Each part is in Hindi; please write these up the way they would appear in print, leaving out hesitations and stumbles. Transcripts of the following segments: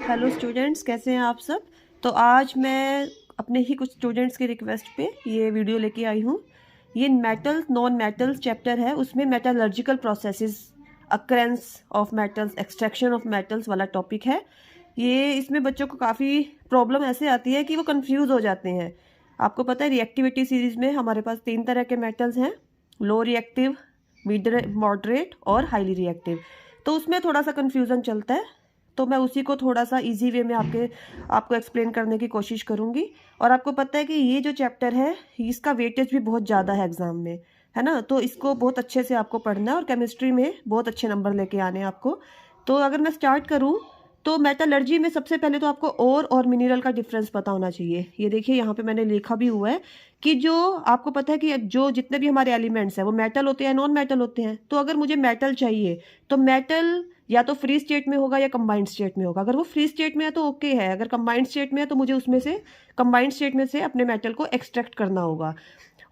हेलो स्टूडेंट्स, कैसे हैं आप सब। तो आज मैं अपने ही कुछ स्टूडेंट्स के रिक्वेस्ट पे ये वीडियो लेके आई हूँ। ये मेटल्स नॉन मेटल्स चैप्टर है, उसमें metallurgical processes, occurrence of metals, extraction of metals वाला टॉपिक है ये। इसमें बच्चों को काफ़ी प्रॉब्लम ऐसे आती है कि वो कंफ्यूज हो जाते हैं। आपको पता है रिएक्टिविटी सीरीज में हमारे पास 3 तरह के मेटल्स हैं, लो रिएक्टिव, मॉडरेट और हाईली रिएक्टिव। तो उसमें थोड़ा सा कन्फ्यूज़न चलता है, तो मैं उसी को थोड़ा सा इजी वे में आपको एक्सप्लेन करने की कोशिश करूंगी। और आपको पता है कि ये जो चैप्टर है इसका वेटेज भी बहुत ज़्यादा है एग्जाम में, है ना। तो इसको बहुत अच्छे से आपको पढ़ना है और केमिस्ट्री में बहुत अच्छे नंबर लेके आने हैं आपको। तो अगर मैं स्टार्ट करूं तो मेटलर्जी में सबसे पहले तो आपको और मिनरल का डिफरेंस पता होना चाहिए। ये देखिए यहाँ पे मैंने लिखा भी हुआ है कि जो आपको पता है कि जो जितने भी हमारे एलिमेंट्स हैं वो मेटल होते हैं, नॉन मेटल होते हैं। तो अगर मुझे मेटल चाहिए तो मेटल या तो फ्री स्टेट में होगा या कंबाइंड स्टेट में होगा। अगर वो फ्री स्टेट में है तो ओके है, अगर कंबाइंड स्टेट में है तो मुझे उसमें से कंबाइंड स्टेट में से अपने मेटल को एक्सट्रैक्ट करना होगा।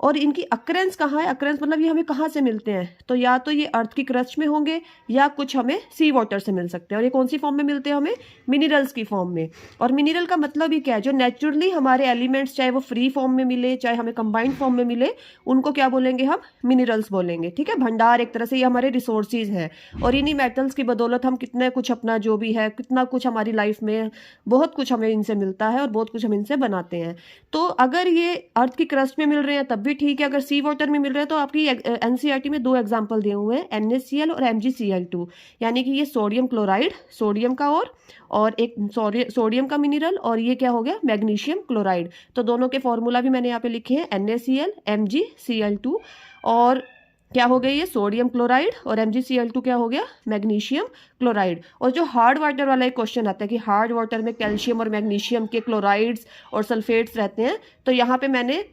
और इनकी अक्रेंस कहाँ है, अक्रेंस मतलब ये हमें कहाँ से मिलते हैं, तो या तो ये अर्थ की क्रस्ट में होंगे या कुछ हमें सी वाटर से मिल सकते हैं। और ये कौन सी फॉर्म में मिलते हैं, हमें मिनरल्स की फॉर्म में। और मिनरल का मतलब ही क्या है, जो नेचुरली हमारे एलिमेंट्स चाहे वो फ्री फॉर्म में मिले चाहे हमें कंबाइंड फॉर्म में मिले, उनको क्या बोलेंगे, हम मिनरल्स बोलेंगे। ठीक है, भंडार एक तरह से ये हमारे रिसोर्सेज हैं। और इन्हीं मेटल्स की बदौलत हम कितने कुछ अपना जो भी है, कितना कुछ हमारी लाइफ में बहुत कुछ हमें इनसे मिलता है और बहुत कुछ हम इनसे बनाते हैं। तो अगर ये अर्थ की क्रस्ट में मिल रहे हैं तब भी ठीक है, अगर सी वाटर में मिल रहे हैं तो आपकी एनसीईआरटी में 2 एग्जांपल दिए हुए हैं, NaCl और MgCl2। यानी कि ये सोडियम क्लोराइड, सोडियम का और एक सोडियम का मिनरल, और ये क्या हो गया, मैग्नीशियम क्लोराइड। तो दोनों के फॉर्मूला भी मैंने यहाँ पे लिखे हैं, NaCl MgCl2। और क्या हो गया, ये सोडियम क्लोराइड, और MgCl2 क्या हो गया, मैग्नीशियम क्लोराइड। और जो हार्ड वाटर वाला एक क्वेश्चन आता है कि हार्ड वाटर में कैल्शियम और मैग्नीशियम के क्लोराइड्स और सल्फेट्स रहते हैं, तो यहाँ पे मैंने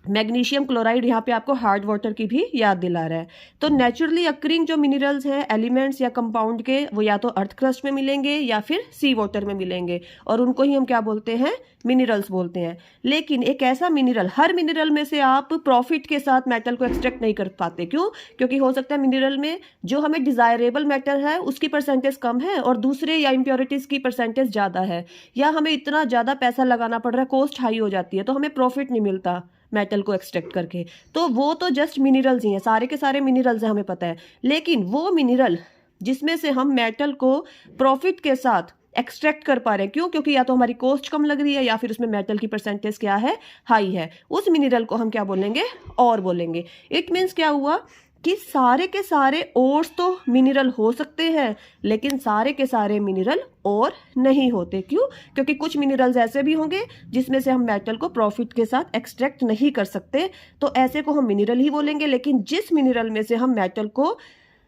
मैग्नीशियम क्लोराइड यहाँ पे आपको हार्ड वाटर की भी याद दिला रहा है। तो नेचुरली अक्रिंग जो मिनरल्स हैं, एलिमेंट्स या कंपाउंड के, वो या तो अर्थ क्रस्ट में मिलेंगे या फिर सी वाटर में मिलेंगे, और उनको ही हम क्या बोलते हैं, मिनरल्स बोलते हैं। लेकिन एक ऐसा मिनरल, हर मिनरल में से आप प्रॉफिट के साथ मेटल को एक्सट्रैक्ट नहीं कर पाते। क्यों? क्योंकि हो सकता है मिनरल में जो हमें डिजायरेबल मेटल है उसकी परसेंटेज कम है और दूसरे या इम्प्योरिटीज की परसेंटेज ज़्यादा है, या हमें इतना ज़्यादा पैसा लगाना पड़ रहा है, कॉस्ट हाई हो जाती है, तो हमें प्रॉफिट नहीं मिलता मेटल को एक्सट्रैक्ट करके। तो वो तो जस्ट मिनरल्स ही हैं, सारे के सारे मिनरल्स हैं, हमें पता है। लेकिन वो मिनरल जिसमें से हम मेटल को प्रॉफिट के साथ एक्सट्रैक्ट कर पा रहे हैं, क्यों? क्योंकि या तो हमारी कॉस्ट कम लग रही है या फिर उसमें मेटल की परसेंटेज क्या है, हाई है, उस मिनरल को हम क्या बोलेंगे, और बोलेंगे। इट मीन्स क्या हुआ कि सारे के सारे ओर्स तो मिनरल हो सकते हैं, लेकिन सारे के सारे मिनरल और नहीं होते। क्यों? क्योंकि कुछ मिनरल्स ऐसे भी होंगे जिसमें से हम मेटल को प्रॉफिट के साथ एक्सट्रैक्ट नहीं कर सकते, तो ऐसे को हम मिनरल ही बोलेंगे। लेकिन जिस मिनरल में से हम मेटल को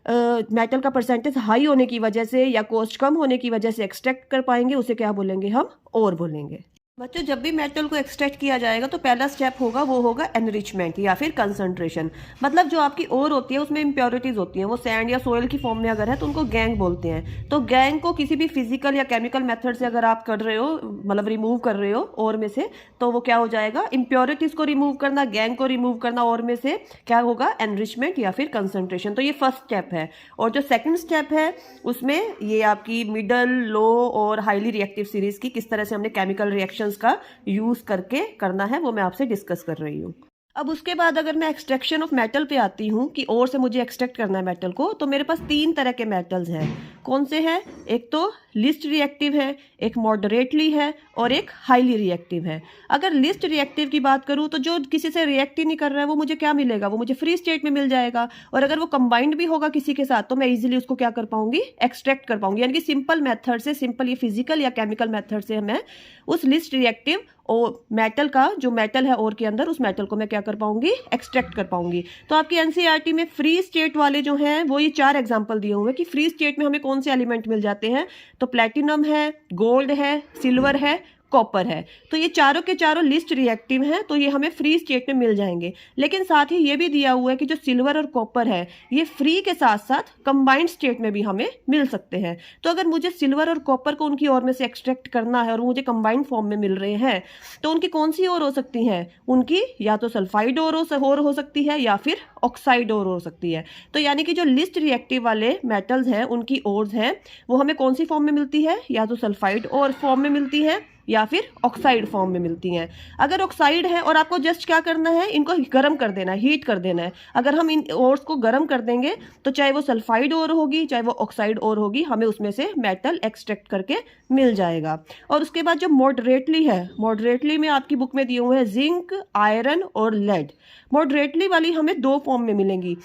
मेटल का परसेंटेज हाई होने की वजह से या कॉस्ट कम होने की वजह से एक्सट्रैक्ट कर पाएंगे, उसे क्या बोलेंगे, हम और बोलेंगे। बच्चों, जब भी मेटल को एक्सट्रैक्ट किया जाएगा तो पहला स्टेप होगा, वो होगा एनरिचमेंट या फिर कंसंट्रेशन। मतलब जो आपकी ओर होती है उसमें इंप्योरिटीज होती हैं, वो सैंड या सोयल की फॉर्म में अगर है तो उनको गैंग बोलते हैं। तो गैंग को किसी भी फिजिकल या केमिकल मेथड से अगर आप कर रहे हो, मतलब रिमूव कर रहे हो ओर में से, तो वो क्या हो जाएगा, इंप्योरिटीज को रिमूव करना, गैंग को रिमूव करना ओर में से, क्या होगा, एनरिचमेंट या फिर कंसंट्रेशन। तो ये फर्स्ट स्टेप है। और जो सेकंड स्टेप है उसमें ये आपकी मिडल, लो और हाईली रिएक्टिव सीरीज की किस तरह से हमने केमिकल रिएक्शंस का यूज करके करना है, वो मैं आपसे डिस्कस कर रही हूँ। अब उसके बाद अगर मैं एक्सट्रैक्शन ऑफ मेटल पे आती हूँ कि और से मुझे एक्सट्रैक्ट करना है मेटल को, तो मेरे पास 3 तरह के मेटल्स हैं। कौन से हैं? एक तो लिस्ट रिएक्टिव है, एक मॉडरेटली है और एक हाईली रिएक्टिव है। अगर लिस्ट रिएक्टिव की बात करूँ तो जो किसी से रिएक्ट ही नहीं कर रहा है वो मुझे क्या मिलेगा, वो मुझे फ्री स्टेट में मिल जाएगा। और अगर वो कंबाइंड भी होगा किसी के साथ तो मैं इजीली उसको क्या कर पाऊंगी, एक्सट्रैक्ट कर पाऊंगी। यानी कि सिंपल मेथड से, सिंपल ये फिजिकल या केमिकल मेथड से मैं उस लिस्ट रिएक्टिव और मेटल का, जो मेटल है और के अंदर, उस मेटल को मैं क्या कर पाऊंगी, एक्सट्रैक्ट कर पाऊंगी। तो आपकी एनसीईआरटी में फ्री स्टेट वाले जो हैं वो ये 4 एग्जांपल दिए हुए हैं कि फ्री स्टेट में हमें कौन से एलिमेंट मिल जाते हैं। तो प्लेटिनम है, गोल्ड है, सिल्वर है, कॉपर है। तो ये चारों के चारों लिस्ट रिएक्टिव हैं, तो ये हमें फ्री स्टेट में मिल जाएंगे। लेकिन साथ ही ये भी दिया हुआ है कि जो सिल्वर और कॉपर है ये फ्री के साथ साथ कंबाइंड स्टेट में भी हमें मिल सकते हैं। तो अगर मुझे सिल्वर और कॉपर को उनकी ओर में से एक्सट्रैक्ट करना है और मुझे कंबाइंड फॉर्म में मिल रहे हैं, तो उनकी कौन सी ओर हो सकती है? उनकी या तो सल्फाइड ओर हो सकती है या फिर ऑक्साइड ओर हो सकती है। तो यानी कि जो लिस्ट रिएक्टिव वाले मेटल्स हैं उनकी ओर्स हैं वो हमें कौन सी फॉर्म में मिलती है? या तो सल्फाइड और फॉर्म में मिलती है या फिर ऑक्साइड फॉर्म में मिलती हैं। अगर ऑक्साइड है और आपको जस्ट क्या करना है, इनको गर्म कर देना है, हीट कर देना है। अगर हम इन ओर्स को गर्म कर देंगे तो चाहे वो सल्फाइड ओर होगी चाहे वो ऑक्साइड ओर होगी, हमें उसमें से मेटल एक्सट्रैक्ट करके मिल जाएगा। और उसके बाद जो मॉडरेटली है, मॉडरेटली में आपकी बुक में दिए हुए हैं जिंक, आयरन और लेड। मॉडरेटली वाली हमें दो फॉर्म में मिलेंगी,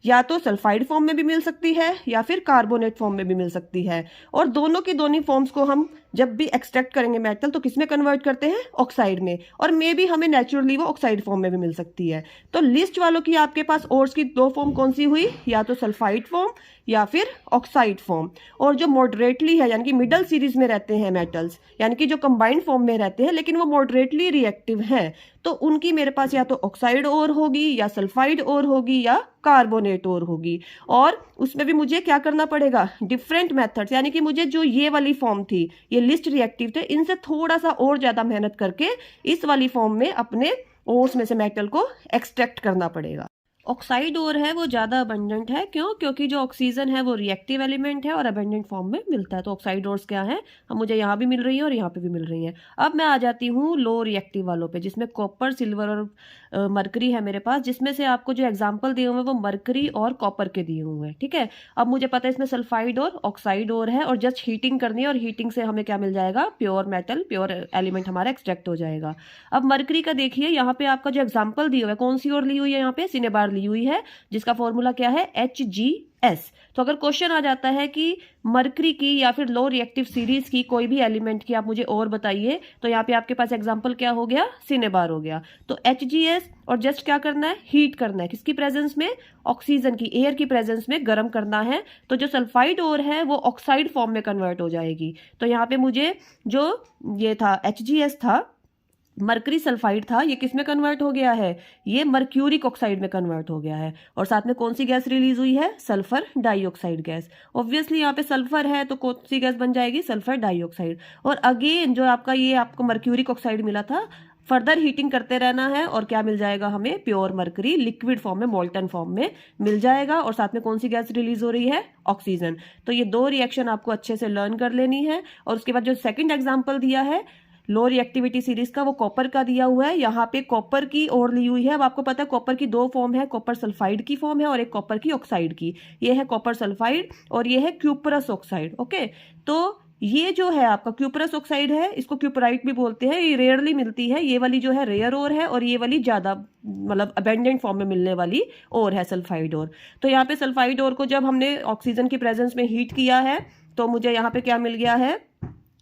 या तो सल्फाइड फॉर्म में भी मिल सकती है या फिर कार्बोनेट फॉर्म में भी मिल सकती है। और दोनों की दोनों फॉर्म्स को हम जब भी एक्सट्रैक्ट करेंगे मेटल तो किसमें कन्वर्ट करते हैं? ऑक्साइड में। और मे भी हमें नेचुरली वो ऑक्साइड फॉर्म में भी मिल सकती है। तो लिस्ट वालों की आपके पास ओर्स की दो फॉर्म कौन सी हुई? या तो सल्फाइड फॉर्म या फिर ऑक्साइड फॉर्म। और जो मॉडरेटली है यानी कि मिडल सीरीज में रहते हैं मेटल्स, यानी कि जो कंबाइंड फॉर्म में रहते हैं लेकिन वो मॉडरेटली रिएक्टिव हैं, तो उनकी मेरे पास या तो ऑक्साइड ओर होगी या सल्फाइड ओर होगी या कार्बोनेट ओर होगी। और उसमें भी मुझे क्या करना पड़ेगा? डिफरेंट मेथड्स, यानी कि मुझे जो ये वाली फॉर्म थी, ये लिस्ट रिएक्टिव थे, इनसे थोड़ा सा और ज्यादा मेहनत करके इस वाली फॉर्म में अपने ओर्स में से मेटल को एक्सट्रैक्ट करना पड़ेगा। ऑक्साइड ओर है वो ज़्यादा अबंडेंट है। क्यों? क्योंकि जो ऑक्सीजन है वो रिएक्टिव एलिमेंट है और अबंडेंट फॉर्म में मिलता है। तो ऑक्साइड ओर्स क्या है? हम मुझे यहाँ भी मिल रही है और यहाँ पे भी मिल रही है। अब मैं आ जाती हूँ लो रिएक्टिव वालों पे, जिसमें कॉपर, सिल्वर और मरकरी है मेरे पास, जिसमें से आपको जो एग्जाम्पल दिए हुए हैं वो मरकरी और कॉपर के दिए हुए हैं। ठीक है, अब मुझे पता है इसमें सल्फाइड और ऑक्साइड और है और जस्ट हीटिंग करनी है और हीटिंग से हमें क्या मिल जाएगा? प्योर मेटल, प्योर एलिमेंट हमारा एक्सट्रैक्ट हो जाएगा। अब मरकरी का देखिए, यहाँ पे आपका जो एग्जाम्पल दिया हुआ है कौन सी ओर ली हुई है? यहाँ पे सिनेबार ली हुई है, जिसका फॉर्मूला क्या है? HgS। तो अगर क्वेश्चन आ जाता है कि मरकरी की या फिर लो रिएक्टिव सीरीज की कोई भी एलिमेंट की आप मुझे और बताइए, तो यहाँ पे आपके पास एग्जांपल क्या हो गया? सिनेबार हो गया। तो HgS और जस्ट क्या करना है? हीट करना है। किसकी प्रेजेंस में? ऑक्सीजन की, एयर की प्रेजेंस में गर्म करना है। तो जो सल्फाइड ओर है वो ऑक्साइड फॉर्म में कन्वर्ट हो जाएगी। तो यहाँ पे मुझे जो ये था HgS था, मरकरी सल्फाइड था, ये किस में कन्वर्ट हो गया है? ये मर्क्यूरिक ऑक्साइड में कन्वर्ट हो गया है। और साथ में कौन सी गैस रिलीज हुई है? Sulphur dioxide gas. ऑब्वियसली यहाँ पे सल्फर है तो कौन सी गैस बन जाएगी? Sulphur dioxide. और अगेन जो आपका ये आपको मर्क्यूरिक ऑक्साइड मिला था, फर्दर हीटिंग करते रहना है और क्या मिल जाएगा हमें? प्योर मरकरी लिक्विड फॉर्म में, मोल्टन फॉर्म में मिल जाएगा। और साथ में कौन सी गैस रिलीज हो रही है? ऑक्सीजन। तो ये दो रिएक्शन आपको अच्छे से लर्न कर लेनी है। और उसके बाद जो सेकंड एग्जांपल दिया है लो रिएक्टिविटी सीरीज का, वो कॉपर का दिया हुआ है। यहाँ पे कॉपर की ओर ली हुई है। अब आपको पता है कॉपर की दो फॉर्म है, कॉपर सल्फाइड की फॉर्म है और एक कॉपर की ऑक्साइड की। ये है कॉपर सल्फाइड और ये है क्यूपरस ऑक्साइड। ओके, तो ये जो है आपका क्यूपरस ऑक्साइड है, इसको क्यूपराइट भी बोलते हैं। ये रेयरली मिलती है, ये वाली जो है रेयर ओर है और ये वाली ज्यादा मतलब अबेंडेंट फॉर्म में मिलने वाली ओर है सल्फाइड ओर। तो यहाँ पे सल्फाइड ओर को जब हमने ऑक्सीजन की प्रेजेंस में हीट किया है तो मुझे यहाँ पे क्या मिल गया है?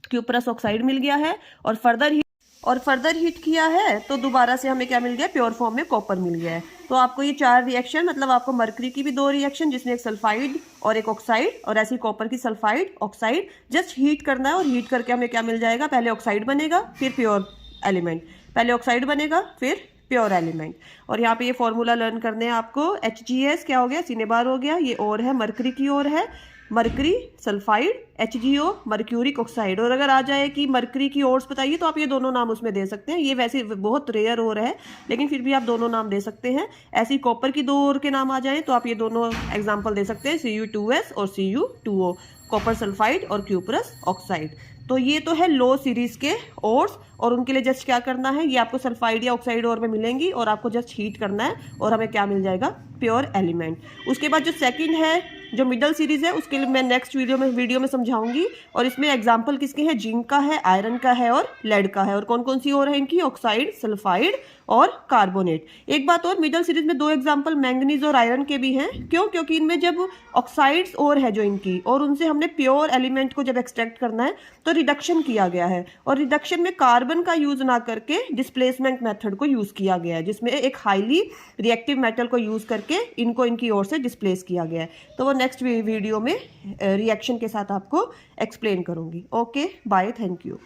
क्यूपरस ऑक्साइड मिल गया है। और फर्दर हीट किया है तो दोबारा से हमें क्या मिल गया? प्योर फॉर्म में कॉपर मिल गया है। तो आपको ये चार रिएक्शन, मतलब आपको मरकरी की भी दो रिएक्शन जिसमें एक सल्फाइड और एक ऑक्साइड, और ऐसी कॉपर की सल्फाइड ऑक्साइड, जस्ट हीट करना है और हीट करके हमें क्या मिल जाएगा? पहले ऑक्साइड बनेगा फिर प्योर एलिमेंट, पहले ऑक्साइड बनेगा फिर प्योर एलिमेंट। और यहाँ पे ये फॉर्मूला लर्न करने हैं आपको। HgS क्या हो गया? सिनेबार हो गया। ये और है मरकरी की ओर है, mercury sulphide, HgO mercuric oxide. और अगर आ जाए कि मरकरी की ओर्स बताइए तो आप ये दोनों नाम उसमें दे सकते हैं। ये वैसे बहुत रेयर ओर है लेकिन फिर भी आप दोनों नाम दे सकते हैं। ऐसी कॉपर की दो ओर के नाम आ जाए तो आप ये दोनों एग्जाम्पल दे सकते हैं, Cu2S और Cu2O, कॉपर सल्फाइड और क्यूपरस ऑक्साइड। तो ये तो है लो सीरीज के ओर्स और उनके लिए जस्ट क्या करना है? ये आपको सल्फाइड या ऑक्साइड ओर में मिलेंगी और आपको जस्ट हीट करना है और हमें क्या मिल जाएगा? Pure element. उसके बाद जो सेकंड है, जो मिडल सीरीज है, उसके लिए मैं नेक्स्ट वीडियो में समझाऊंगी। और इसमें एग्जांपल किसके हैं? जिंक का है, आयरन का है और लेड का है। और कौन कौन सी और है इनकी? ऑक्साइड, सल्फाइड और कार्बोनेट। एक बात और, मिडल सीरीज में दो एग्जांपल मैंगनीज और आयरन के भी हैं। क्यों? क्योंकि इनमें जब ऑक्साइड्स और है जो इनकी, और उनसे हमने प्योर एलिमेंट को जब एक्सट्रैक्ट करना है तो रिडक्शन किया गया है। और रिडक्शन में कार्बन का यूज ना करके डिस्प्लेसमेंट मेथड को यूज किया गया है, जिसमें एक हाईली रिएक्टिव मेटल को यूज करके इनको इनकी ओर से डिस्प्लेस किया गया है। तो वो नेक्स्ट वीडियो में रिएक्शन के साथ आपको एक्सप्लेन करूंगी। Okay, bye, thank you.